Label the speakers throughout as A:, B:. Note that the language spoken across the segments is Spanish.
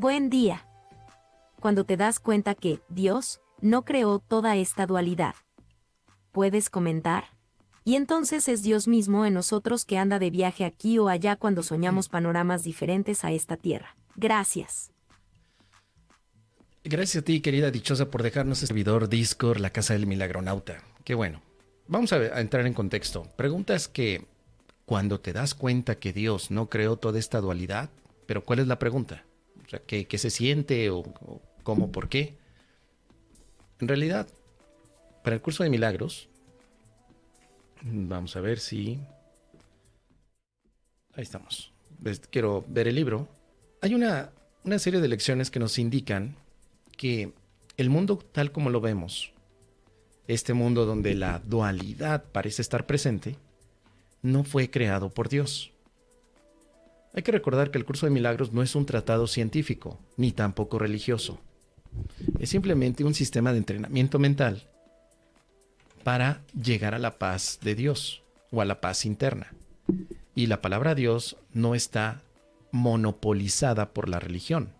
A: Buen día. Cuando te das cuenta que Dios no creó toda esta dualidad, ¿puedes comentar? Y entonces es Dios mismo en nosotros que anda de viaje aquí o allá cuando soñamos panoramas diferentes a esta tierra. Gracias.
B: Gracias a ti, querida dichosa, por dejarnos este servidor Discord, la casa del milagronauta. Qué bueno. Vamos a entrar en contexto. Preguntas que cuando te das cuenta que Dios no creó toda esta dualidad, pero ¿cuál es la pregunta? O sea, ¿qué se siente o cómo, por qué? En realidad, para el curso de milagros, vamos a ver si... Ahí estamos. Quiero ver el libro. Hay una serie de lecciones que nos indican que el mundo tal como lo vemos, este mundo donde la dualidad parece estar presente, no fue creado por Dios. Hay que recordar que el curso de milagros no es un tratado científico, ni tampoco religioso. Es simplemente un sistema de entrenamiento mental para llegar a la paz de Dios o a la paz interna. Y la palabra Dios no está monopolizada por la religión.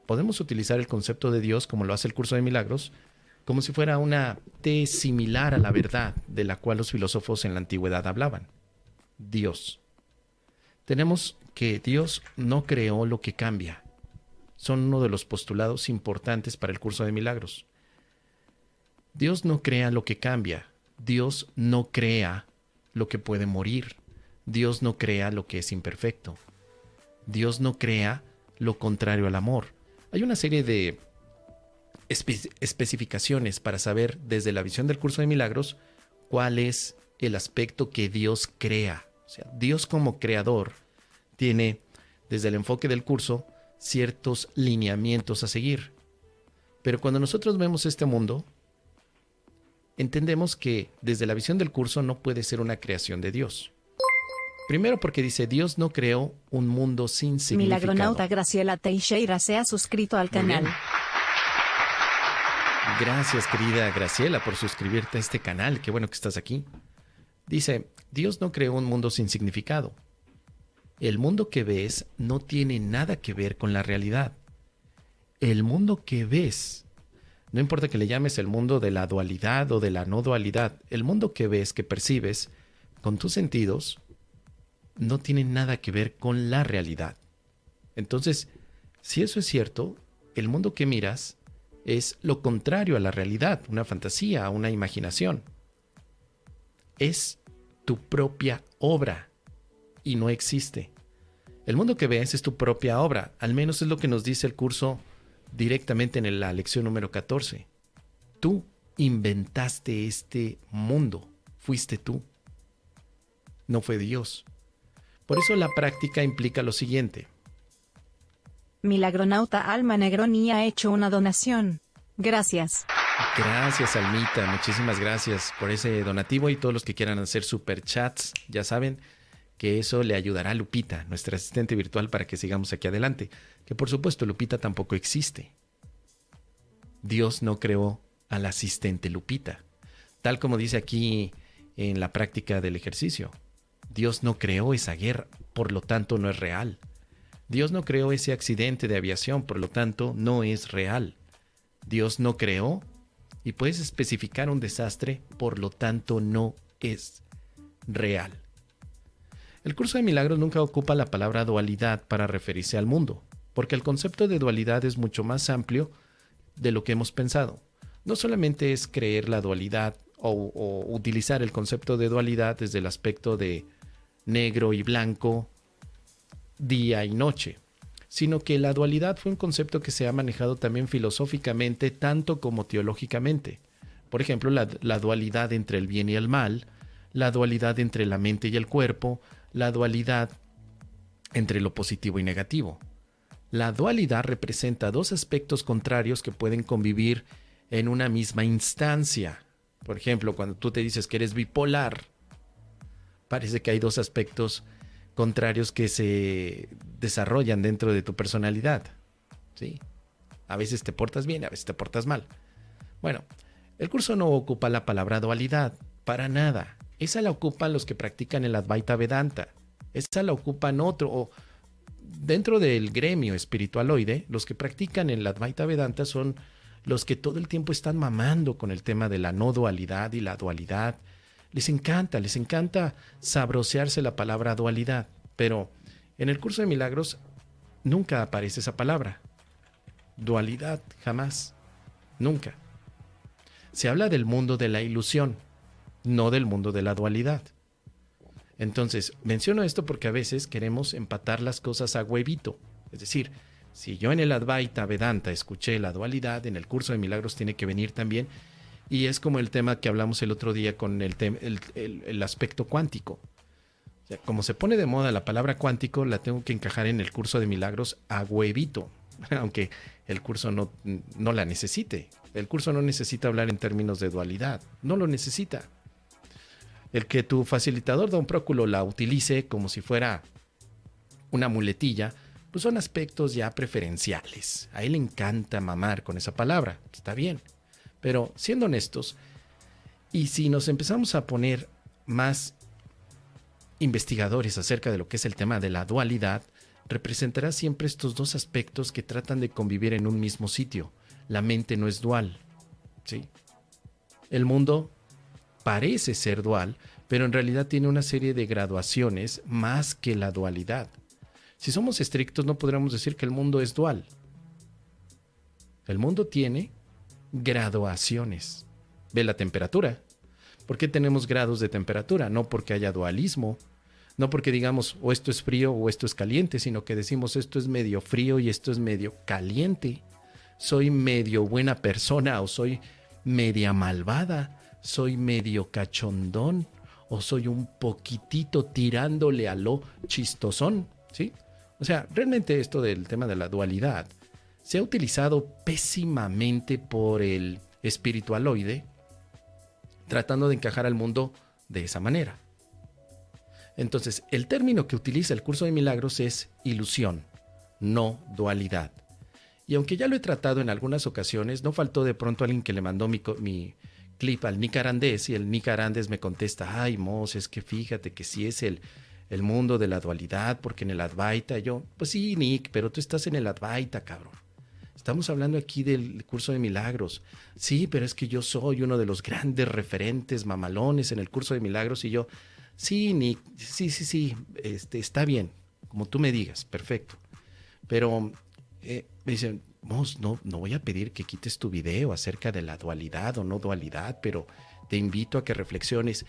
B: Podemos utilizar el concepto de Dios, como lo hace el curso de milagros, como si fuera una T similar a la verdad de la cual los filósofos en la antigüedad hablaban. Dios. Tenemos que Dios no creó lo que cambia. Son uno de los postulados importantes para el curso de milagros. Dios no crea lo que cambia. Dios no crea lo que puede morir. Dios no crea lo que es imperfecto. Dios no crea lo contrario al amor. Hay una serie de especificaciones para saber desde la visión del curso de milagros cuál es el aspecto que Dios crea. O sea, Dios como creador tiene, desde el enfoque del curso, ciertos lineamientos a seguir. Pero cuando nosotros vemos este mundo, entendemos que desde la visión del curso no puede ser una creación de Dios. Primero porque dice, Dios no creó un mundo sin significado.
C: Milagronauta Graciela Teixeira se ha suscrito al canal.
B: Gracias, querida Graciela, por suscribirte a este canal. Qué bueno que estás aquí. Dice, Dios no creó un mundo sin significado. El mundo que ves no tiene nada que ver con la realidad. El mundo que ves, no importa que le llames el mundo de la dualidad o de la no dualidad, el mundo que ves, que percibes con tus sentidos, no tiene nada que ver con la realidad. Entonces, si eso es cierto, el mundo que miras es lo contrario a la realidad, una fantasía, una imaginación. Es tu propia obra y no existe. El mundo que ves es tu propia obra, al menos es lo que nos dice el curso directamente en la lección número 14. Tú inventaste este mundo, fuiste tú, no fue Dios. Por eso la práctica implica lo siguiente.
C: Milagronauta Alma Negroni ha hecho una donación. Gracias.
B: Gracias, Almita. Muchísimas gracias por ese donativo y todos los que quieran hacer superchats. Ya saben que eso le ayudará a Lupita, nuestra asistente virtual, para que sigamos aquí adelante. Que por supuesto Lupita tampoco existe. Dios no creó al asistente Lupita. Tal como dice aquí en la práctica del ejercicio. Dios no creó esa guerra, por lo tanto no es real. Dios no creó ese accidente de aviación, por lo tanto no es real. Dios no creó, y puedes especificar un desastre, por lo tanto no es real. El curso de milagros nunca ocupa la palabra dualidad para referirse al mundo, porque el concepto de dualidad es mucho más amplio de lo que hemos pensado. No solamente es creer la dualidad o utilizar el concepto de dualidad desde el aspecto de negro y blanco, día y noche, sino que la dualidad fue un concepto que se ha manejado también filosóficamente tanto como teológicamente. Por ejemplo, la dualidad entre el bien y el mal, la dualidad entre la mente y el cuerpo, la dualidad entre lo positivo y negativo. La dualidad representa dos aspectos contrarios que pueden convivir en una misma instancia. Por ejemplo, cuando tú te dices que eres bipolar, parece que hay dos aspectos contrarios que se desarrollan dentro de tu personalidad, ¿sí? A veces te portas bien, a veces te portas mal. Bueno, el curso no ocupa la palabra dualidad, para nada. Esa la ocupan los que practican el Advaita Vedanta. Esa la ocupan dentro del gremio espiritualoide, los que practican el Advaita Vedanta son los que todo el tiempo están mamando con el tema de la no dualidad y la dualidad. Les encanta sabrosearse la palabra dualidad, pero en el curso de milagros nunca aparece esa palabra. Dualidad, jamás, nunca. Se habla del mundo de la ilusión, no del mundo de la dualidad. Entonces, menciono esto porque a veces queremos empatar las cosas a huevito. Es decir, si yo en el Advaita Vedanta escuché la dualidad, en el curso de milagros tiene que venir también. Y es como el tema que hablamos el otro día con el aspecto cuántico. O sea, como se pone de moda la palabra cuántico, la tengo que encajar en el curso de milagros a huevito. Aunque el curso no la necesite. El curso no necesita hablar en términos de dualidad. No lo necesita. El que tu facilitador Don Próculo la utilice como si fuera una muletilla, pues son aspectos ya preferenciales. A él le encanta mamar con esa palabra. Está bien. Pero siendo honestos, y si nos empezamos a poner más investigadores acerca de lo que es el tema de la dualidad, representará siempre estos dos aspectos que tratan de convivir en un mismo sitio. La mente no es dual, ¿sí? El mundo parece ser dual, pero en realidad tiene una serie de graduaciones más que la dualidad. Si somos estrictos, no podríamos decir que el mundo es dual. El mundo tiene graduaciones. Ve la temperatura. ¿Por qué tenemos grados de temperatura? No porque haya dualismo, no porque digamos o esto es frío o esto es caliente, sino que decimos esto es medio frío y esto es medio caliente. Soy medio buena persona o soy media malvada. Soy medio cachondón o soy un poquitito tirándole a lo chistosón, ¿sí? O sea, realmente esto del tema de la dualidad se ha utilizado pésimamente por el espiritualoide, tratando de encajar al mundo de esa manera. Entonces, el término que utiliza el curso de milagros es ilusión, no dualidad. Y aunque ya lo he tratado en algunas ocasiones, no faltó de pronto alguien que le mandó mi clip al Nick Arandés y el Nick Arandés me contesta, ay, Mos, es que fíjate que sí es el mundo de la dualidad, porque en el Advaita yo, pues sí, Nick, pero tú estás en el Advaita, cabrón. Estamos hablando aquí del curso de milagros. Sí, pero es que yo soy uno de los grandes referentes mamalones en el curso de milagros y yo, sí, Nick, sí, está bien, como tú me digas, perfecto. Pero me dicen, Mos, no voy a pedir que quites tu video acerca de la dualidad o no dualidad, pero te invito a que reflexiones.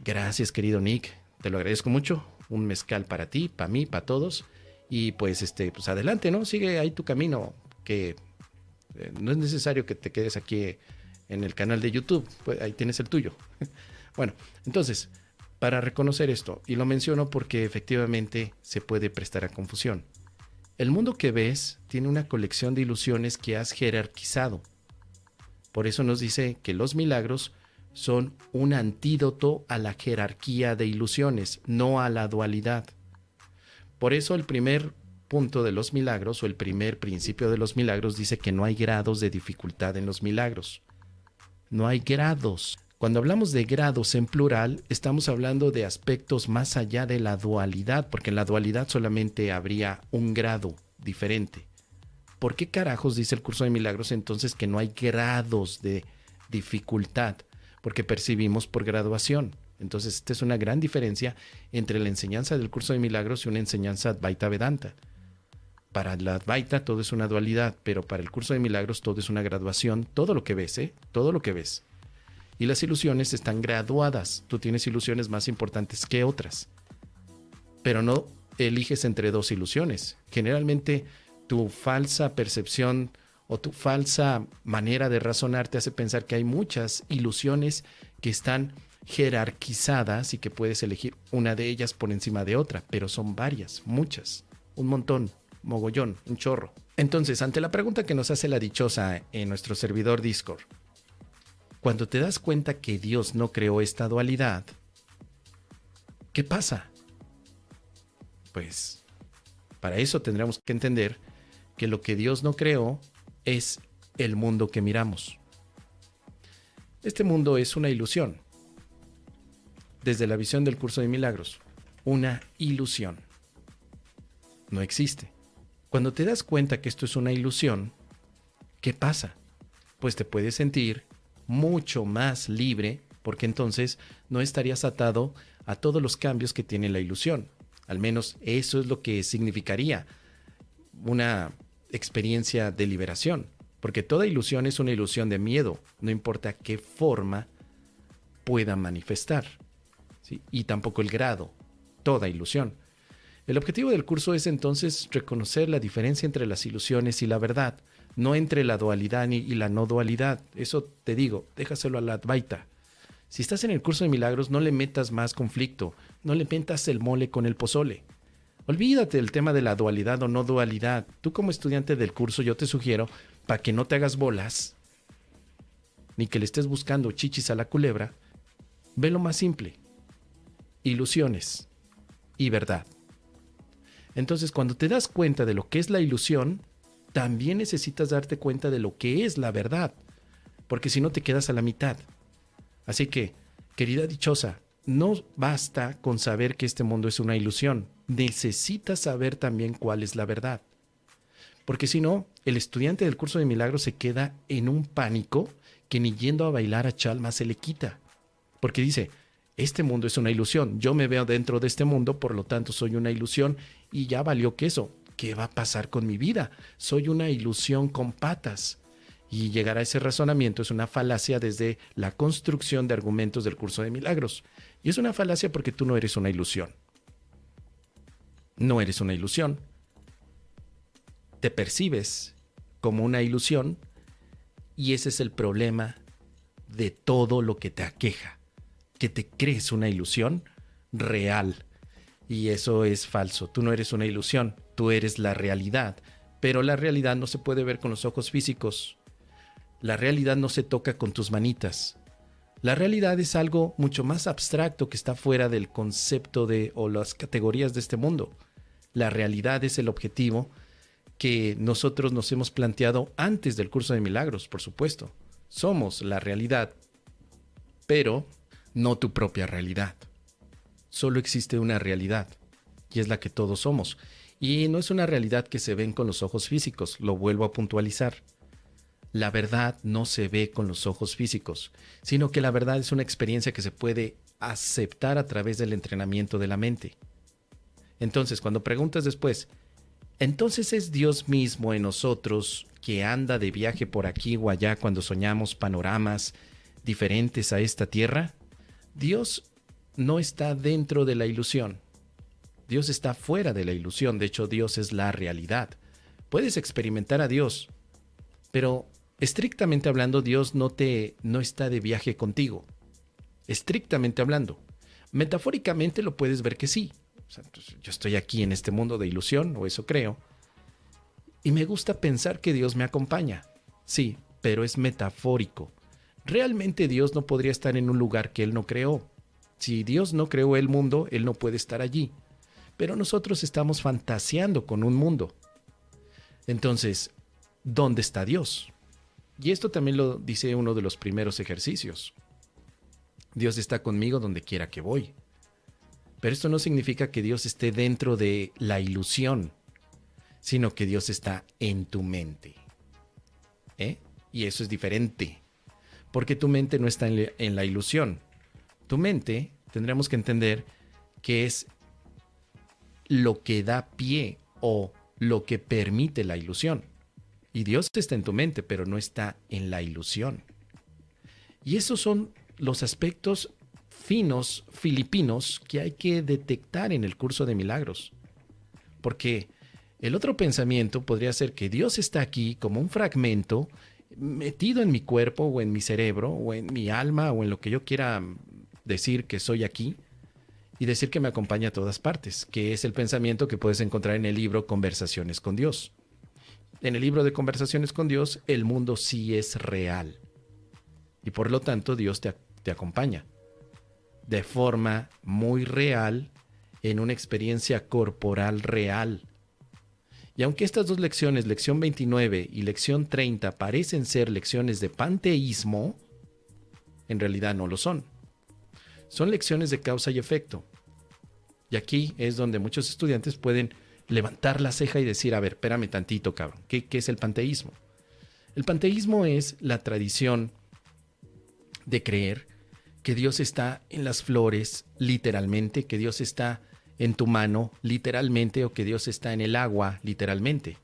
B: Gracias, querido Nick, te lo agradezco mucho. Un mezcal para ti, para mí, para todos. Y pues, pues adelante, ¿no? Sigue ahí tu camino, que no es necesario que te quedes aquí en el canal de YouTube, pues ahí tienes el tuyo. Bueno, entonces, para reconocer esto, y lo menciono porque efectivamente se puede prestar a confusión. El mundo que ves tiene una colección de ilusiones que has jerarquizado. Por eso nos dice que los milagros son un antídoto a la jerarquía de ilusiones, no a la dualidad. Por eso el primer punto de los milagros o el primer principio de los milagros dice que no hay grados de dificultad en los milagros. No hay grados. Cuando hablamos de grados en plural, estamos hablando de aspectos más allá de la dualidad, porque en la dualidad solamente habría un grado diferente. ¿Por qué carajos dice el curso de milagros entonces que no hay grados de dificultad? Porque percibimos por graduación. Entonces, esta es una gran diferencia entre la enseñanza del curso de milagros y una enseñanza Advaita Vedanta. Para la Advaita todo es una dualidad, pero para el curso de milagros todo es una graduación. Todo lo que ves, todo lo que ves. Y las ilusiones están graduadas. Tú tienes ilusiones más importantes que otras. Pero no eliges entre dos ilusiones. Generalmente tu falsa percepción o tu falsa manera de razonar te hace pensar que hay muchas ilusiones que están jerarquizadas y que puedes elegir una de ellas por encima de otra, pero son varias, muchas, un montón, mogollón, un chorro. Entonces, ante la pregunta que nos hace la dichosa en nuestro servidor Discord, cuando te das cuenta que Dios no creó esta dualidad, ¿qué pasa? Pues, para eso tendremos que entender que lo que Dios no creó es el mundo que miramos. Este mundo es una ilusión. Desde la visión del curso de milagros, una ilusión. no existe. Cuando te das cuenta que esto es una ilusión, ¿qué pasa? Pues te puedes sentir mucho más libre, porque entonces no estarías atado a todos los cambios que tiene la ilusión. Al menos eso es lo que significaría una experiencia de liberación, porque toda ilusión es una ilusión de miedo, no importa qué forma pueda manifestar, ¿sí? Y tampoco el grado, toda ilusión. El objetivo del curso es entonces reconocer la diferencia entre las ilusiones y la verdad, no entre la dualidad y la no dualidad. Eso te digo, déjaselo a la Advaita. Si estás en el curso de milagros, no le metas más conflicto, no le metas el mole con el pozole. Olvídate del tema de la dualidad o no dualidad. Tú como estudiante del curso, yo te sugiero, para que no te hagas bolas, ni que le estés buscando chichis a la culebra, ve lo más simple. Ilusiones y verdad. Entonces, cuando te das cuenta de lo que es la ilusión, también necesitas darte cuenta de lo que es la verdad, porque si no te quedas a la mitad. Así que, querida dichosa, no basta con saber que este mundo es una ilusión, necesitas saber también cuál es la verdad. Porque si no, el estudiante del curso de milagros se queda en un pánico que ni yendo a bailar a Chalma se le quita. Porque dice, este mundo es una ilusión, yo me veo dentro de este mundo, por lo tanto soy una ilusión y ya valió queso. ¿Qué va a pasar con mi vida? Soy una ilusión con patas. Y llegar a ese razonamiento es una falacia desde la construcción de argumentos del curso de milagros. Y es una falacia porque tú no eres una ilusión. No eres una ilusión. Te percibes como una ilusión y ese es el problema de todo lo que te aqueja. Que te crees una ilusión real. Y eso es falso. Tú no eres una ilusión, tú eres la realidad. Pero la realidad no se puede ver con los ojos físicos. La realidad no se toca con tus manitas. La realidad es algo mucho más abstracto que está fuera del concepto o las categorías de este mundo. La realidad es el objetivo que nosotros nos hemos planteado antes del curso de milagros, por supuesto. Somos la realidad, pero no tu propia realidad. Solo existe una realidad, y es la que todos somos. Y no es una realidad que se ven con los ojos físicos, lo vuelvo a puntualizar. La verdad no se ve con los ojos físicos, sino que la verdad es una experiencia que se puede aceptar a través del entrenamiento de la mente. Entonces, cuando preguntas después, ¿entonces es Dios mismo en nosotros que anda de viaje por aquí o allá cuando soñamos panoramas diferentes a esta tierra? Dios no está dentro de la ilusión. Dios está fuera de la ilusión. De hecho, Dios es la realidad. Puedes experimentar a Dios, pero estrictamente hablando, Dios no está de viaje contigo. Estrictamente hablando. Metafóricamente lo puedes ver que sí. O sea, yo estoy aquí en este mundo de ilusión, o eso creo, y me gusta pensar que Dios me acompaña. Sí, pero es metafórico. Realmente Dios no podría estar en un lugar que Él no creó. Si Dios no creó el mundo, Él no puede estar allí. Pero nosotros estamos fantaseando con un mundo. Entonces, ¿dónde está Dios? Y esto también lo dice uno de los primeros ejercicios. Dios está conmigo donde quiera que voy. Pero esto no significa que Dios esté dentro de la ilusión, sino que Dios está en tu mente. Y eso es diferente, porque tu mente no está en la ilusión. Tu mente, tendremos que entender que es lo que da pie o lo que permite la ilusión. Y Dios está en tu mente, pero no está en la ilusión. Y esos son los aspectos finos filipinos que hay que detectar en el curso de milagros. Porque el otro pensamiento podría ser que Dios está aquí como un fragmento metido en mi cuerpo o en mi cerebro o en mi alma o en lo que yo quiera decir que soy aquí y decir que me acompaña a todas partes, que es el pensamiento que puedes encontrar en el libro Conversaciones con Dios. En el libro de Conversaciones con Dios, el mundo sí es real y por lo tanto Dios te acompaña de forma muy real en una experiencia corporal real. Y aunque estas dos lecciones, lección 29 y lección 30, parecen ser lecciones de panteísmo, en realidad no lo son. Son lecciones de causa y efecto. Y aquí es donde muchos estudiantes pueden levantar la ceja y decir, a ver, espérame tantito, cabrón. ¿Qué es el panteísmo? El panteísmo es la tradición de creer que Dios está en las flores, literalmente, que Dios está en tu mano, literalmente, o que Dios está en el agua, literalmente.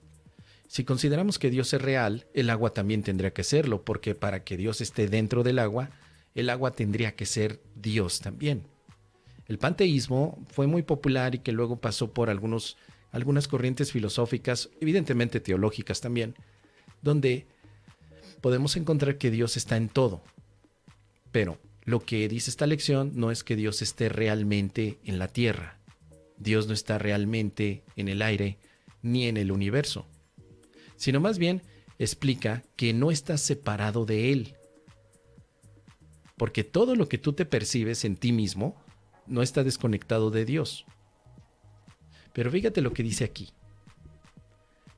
B: Si consideramos que Dios es real, el agua también tendría que serlo, porque para que Dios esté dentro del agua, el agua tendría que ser Dios también. El panteísmo fue muy popular y que luego pasó por algunas corrientes filosóficas, evidentemente teológicas también, donde podemos encontrar que Dios está en todo. Pero lo que dice esta lección no es que Dios esté realmente en la tierra. Dios no está realmente en el aire ni en el universo, sino más bien explica que no estás separado de Él. Porque todo lo que tú te percibes en ti mismo no está desconectado de Dios. Pero fíjate lo que dice aquí.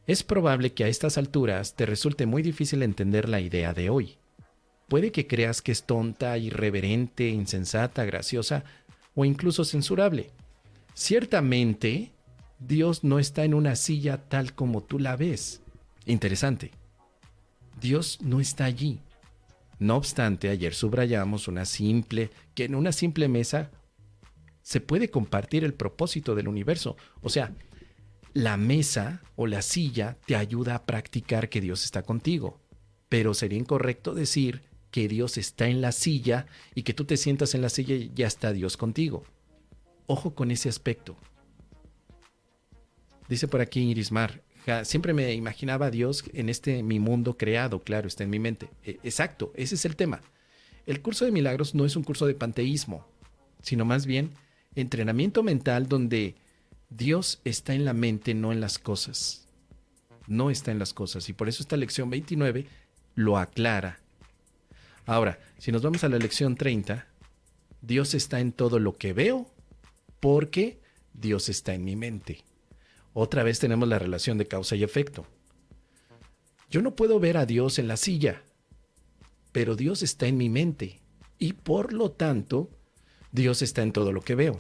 B: Es probable que a estas alturas te resulte muy difícil entender la idea de hoy. Puede que creas que es tonta, irreverente, insensata, graciosa o incluso censurable. Ciertamente, Dios no está en una silla tal como tú la ves. Interesante. Dios no está allí. No obstante, ayer subrayamos que en una simple mesa se puede compartir el propósito del universo. O sea, la mesa o la silla te ayuda a practicar que Dios está contigo. Pero sería incorrecto decir que Dios está en la silla y que tú te sientas en la silla y ya está Dios contigo. Ojo con ese aspecto. Dice por aquí Irismar, siempre me imaginaba a Dios en mi mundo creado, claro, está en mi mente. Exacto, ese es el tema. El curso de milagros no es un curso de panteísmo, sino más bien entrenamiento mental donde Dios está en la mente, no en las cosas. No está en las cosas. Y por eso esta lección 29 lo aclara. Ahora, si nos vamos a la lección 30, Dios está en todo lo que veo porque Dios está en mi mente. Otra vez tenemos la relación de causa y efecto. Yo no puedo ver a Dios en la silla, pero Dios está en mi mente y por lo tanto, Dios está en todo lo que veo.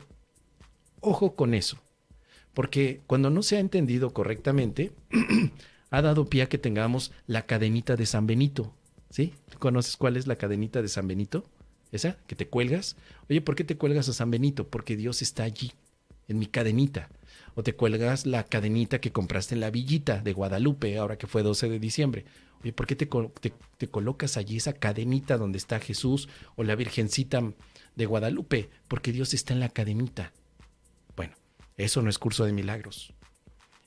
B: Ojo con eso, porque cuando no se ha entendido correctamente, ha dado pie a que tengamos la cadenita de San Benito. ¿Sí? ¿Tú conoces cuál es la cadenita de San Benito? ¿Esa? ¿Que te cuelgas? Oye, ¿por qué te cuelgas a San Benito? Porque Dios está allí, en mi cadenita. O te cuelgas la cadenita que compraste en la villita de Guadalupe, ahora que fue 12 de diciembre. Oye, ¿por qué te colocas allí esa cadenita donde está Jesús o la Virgencita de Guadalupe? Porque Dios está en la cadenita. Bueno, eso no es curso de milagros.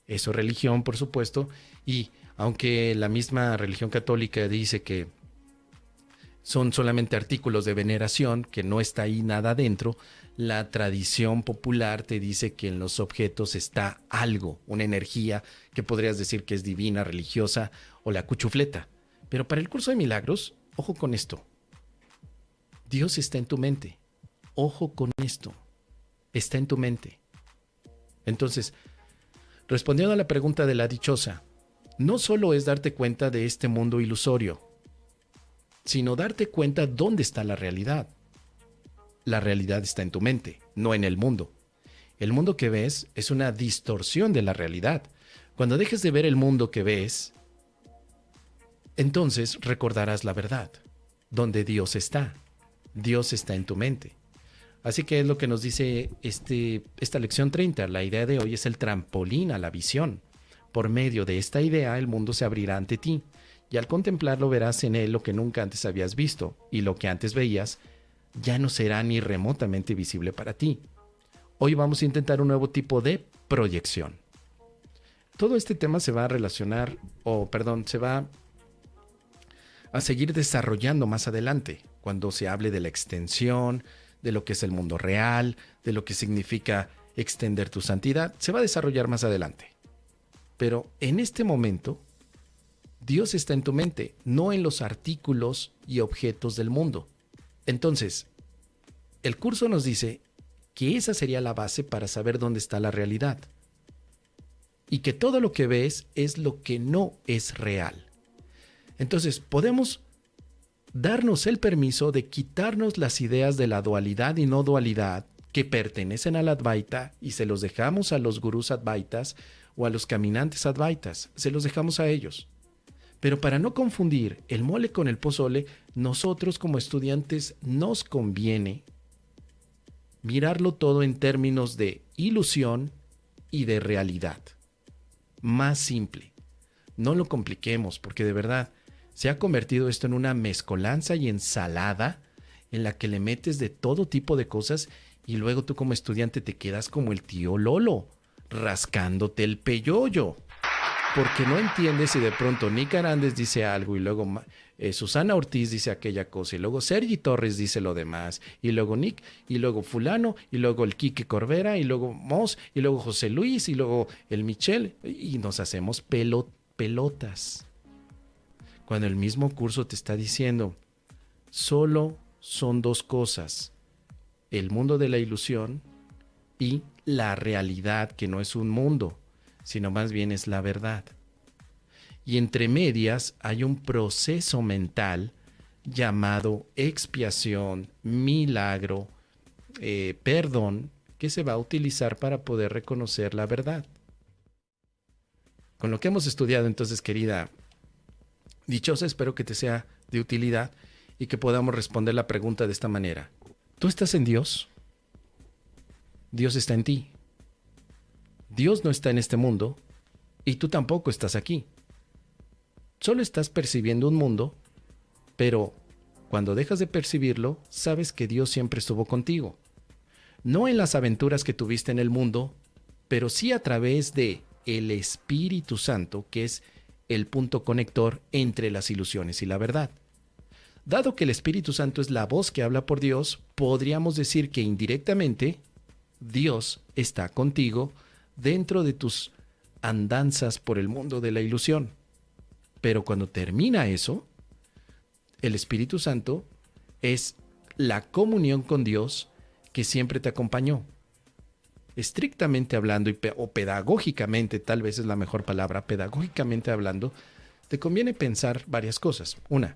B: Eso es religión, por supuesto, y aunque la misma religión católica dice que son solamente artículos de veneración, que no está ahí nada dentro, la tradición popular te dice que en los objetos está algo, una energía que podrías decir que es divina, religiosa o la cuchufleta. Pero para el curso de milagros, ojo con esto. Dios está en tu mente. Ojo con esto. Está en tu mente. Entonces, respondiendo a la pregunta de la dichosa, no solo es darte cuenta de este mundo ilusorio, sino darte cuenta dónde está la realidad. La realidad está en tu mente, no en el mundo. El mundo que ves es una distorsión de la realidad. Cuando dejes de ver el mundo que ves, entonces recordarás la verdad, donde Dios está. Dios está en tu mente. Así que es lo que nos dice esta lección 30. La idea de hoy es el trampolín a la visión. Por medio de esta idea, el mundo se abrirá ante ti. Y al contemplarlo verás en él lo que nunca antes habías visto. Y lo que antes veías ya no será ni remotamente visible para ti. Hoy vamos a intentar un nuevo tipo de proyección. Todo este tema se va a relacionar, se va a seguir desarrollando más adelante, cuando se hable de la extensión, de lo que es el mundo real, de lo que significa extender tu santidad. Se va a desarrollar más adelante. Pero en este momento, Dios está en tu mente, no en los artículos y objetos del mundo. Entonces, el curso nos dice que esa sería la base para saber dónde está la realidad. Y que todo lo que ves es lo que no es real. Entonces, podemos darnos el permiso de quitarnos las ideas de la dualidad y no dualidad que pertenecen al Advaita y se los dejamos a los gurús Advaitas o a los caminantes advaitas, se los dejamos a ellos. Pero para no confundir el mole con el pozole, nosotros como estudiantes nos conviene mirarlo todo en términos de ilusión y de realidad. Más simple. No lo compliquemos, porque de verdad se ha convertido esto en una mezcolanza y ensalada en la que le metes de todo tipo de cosas y luego tú como estudiante te quedas como el tío Lolo, rascándote el peyoyo. Porque no entiendes si de pronto Nick Arandes dice algo y luego Susana Ortiz dice aquella cosa y luego Sergi Torres dice lo demás y luego Nick y luego fulano y luego el Quique Corbera y luego Moss y luego José Luis y luego el Michel y nos hacemos pelotas. Cuando el mismo curso te está diciendo, solo son dos cosas, el mundo de la ilusión y la realidad, que no es un mundo, sino más bien es la verdad. Y entre medias hay un proceso mental llamado expiación, milagro, perdón, que se va a utilizar para poder reconocer la verdad. Con lo que hemos estudiado entonces, querida dichosa, espero que te sea de utilidad y que podamos responder la pregunta de esta manera. ¿Tú estás en Dios? Dios está en ti. Dios no está en este mundo y tú tampoco estás aquí. Solo estás percibiendo un mundo, pero cuando dejas de percibirlo, sabes que Dios siempre estuvo contigo. No en las aventuras que tuviste en el mundo, pero sí a través de el Espíritu Santo, que es el punto conector entre las ilusiones y la verdad. Dado que el Espíritu Santo es la voz que habla por Dios, podríamos decir que indirectamente Dios está contigo dentro de tus andanzas por el mundo de la ilusión. Pero cuando termina eso, el Espíritu Santo es la comunión con Dios que siempre te acompañó. Estrictamente hablando o pedagógicamente, tal vez es la mejor palabra, pedagógicamente hablando, te conviene pensar varias cosas. Una,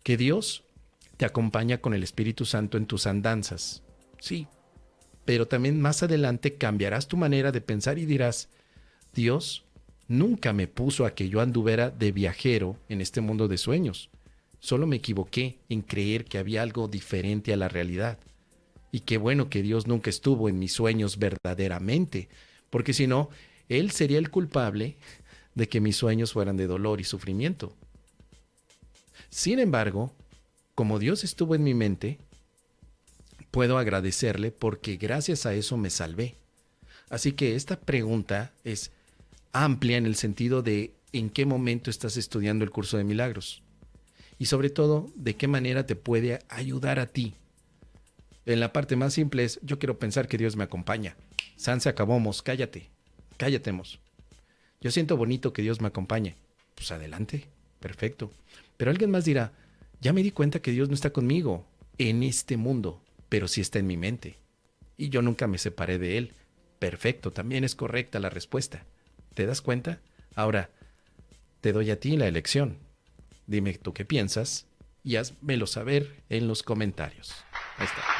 B: que Dios te acompaña con el Espíritu Santo en tus andanzas. Sí, pero también más adelante cambiarás tu manera de pensar y dirás, Dios nunca me puso a que yo anduviera de viajero en este mundo de sueños. Solo me equivoqué en creer que había algo diferente a la realidad. Y qué bueno que Dios nunca estuvo en mis sueños verdaderamente, porque si no, Él sería el culpable de que mis sueños fueran de dolor y sufrimiento. Sin embargo, como Dios estuvo en mi mente, puedo agradecerle porque gracias a eso me salvé. Así que esta pregunta es amplia en el sentido de en qué momento estás estudiando el curso de milagros y sobre todo de qué manera te puede ayudar a ti. En la parte más simple es, yo quiero pensar que Dios me acompaña. San, se acabó, Mos, cállate, Mos. Yo siento bonito que Dios me acompañe. Pues adelante, perfecto. Pero alguien más dirá, ya me di cuenta que Dios no está conmigo en este mundo, pero sí está en mi mente. Y yo nunca me separé de Él. Perfecto, también es correcta la respuesta. ¿Te das cuenta? Ahora, te doy a ti la elección. Dime tú qué piensas y házmelo saber en los comentarios. Ahí está.